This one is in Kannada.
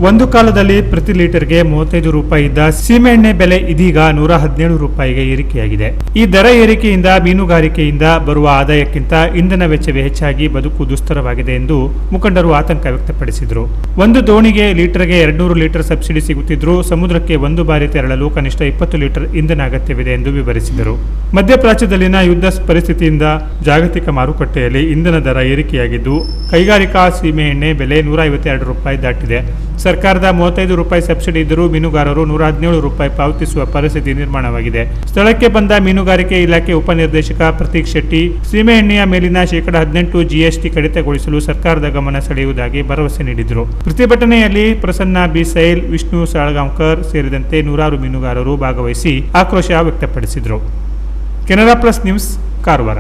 ಒಂದು ಕಾಲದಲ್ಲಿ ಪ್ರತಿ ಲೀಟರ್ಗೆ 35 ರೂಪಾಯಿ ಇದ್ದ ಸೀಮೆಎಣ್ಣೆ ಬೆಲೆ ಇದೀಗ 117 ರೂಪಾಯಿಗೆ ಏರಿಕೆಯಾಗಿದೆ. ಈ ದರ ಏರಿಕೆಯಿಂದ ಮೀನುಗಾರಿಕೆಯಿಂದ ಬರುವ ಆದಾಯಕ್ಕಿಂತ ಇಂಧನ ವೆಚ್ಚವೇ ಹೆಚ್ಚಾಗಿ ಬದುಕು ದುಸ್ತರವಾಗಿದೆ ಎಂದು ಮುಖಂಡರು ಆತಂಕ ವ್ಯಕ್ತಪಡಿಸಿದರು. ಒಂದು ದೋಣಿಗೆ ಲೀಟರ್ಗೆ 200 ಲೀಟರ್ ಸಬ್ಸಿಡಿ ಸಿಗುತ್ತಿದ್ದರೂ ಸಮುದ್ರಕ್ಕೆ ಒಂದು ಬಾರಿ ತೆರಳಲು ಕನಿಷ್ಠ 20 ಲೀಟರ್ ಇಂಧನ ಅಗತ್ಯವಿದೆ ಎಂದು ವಿವರಿಸಿದರು. ಮಧ್ಯಪ್ರಾಚ್ಯದಲ್ಲಿನ ಯುದ್ಧ ಪರಿಸ್ಥಿತಿಯಿಂದ ಜಾಗತಿಕ ಮಾರುಕಟ್ಟೆಯಲ್ಲಿ ಇಂಧನ ದರ ಏರಿಕೆಯಾಗಿದ್ದು ಕೈಗಾರಿಕಾ ಸೀಮೆಎಣ್ಣೆ ಬೆಲೆ 152 ರೂಪಾಯಿ ದಾಟಿದೆ. ಸರ್ಕಾರದ 35 ರೂಪಾಯಿ ಸಬ್ಸಿಡಿ ಇದ್ದರೂ ಮೀನುಗಾರರು 117 ರೂಪಾಯಿ ಪಾವತಿಸುವ ಪರಿಸ್ಥಿತಿ ನಿರ್ಮಾಣವಾಗಿದೆ. ಸ್ಥಳಕ್ಕೆ ಬಂದ ಮೀನುಗಾರಿಕೆ ಇಲಾಖೆ ಉಪನಿರ್ದೇಶಕ ಪ್ರತೀಕ್ ಶೆಟ್ಟಿ ಸೀಮೆಎಣ್ಣೆಯ ಮೇಲಿನ ಶೇಕಡಾ 18 GST ಕಡಿತಗೊಳಿಸಲು ಸರ್ಕಾರದ ಗಮನ ಸೆಳೆಯುವುದಾಗಿ ಭರವಸೆ ನೀಡಿದರು. ಪ್ರತಿಭಟನೆಯಲ್ಲಿ ಪ್ರಸನ್ನ ಬಿಸೈಲ್, ವಿಷ್ಣು ಸಾಳಗಾಂವ್ಕರ್ ಸೇರಿದಂತೆ ನೂರಾರು ಮೀನುಗಾರರು ಭಾಗವಹಿಸಿ ಆಕ್ರೋಶ ವ್ಯಕ್ತಪಡಿಸಿದರು. Canara plus news, Karwar.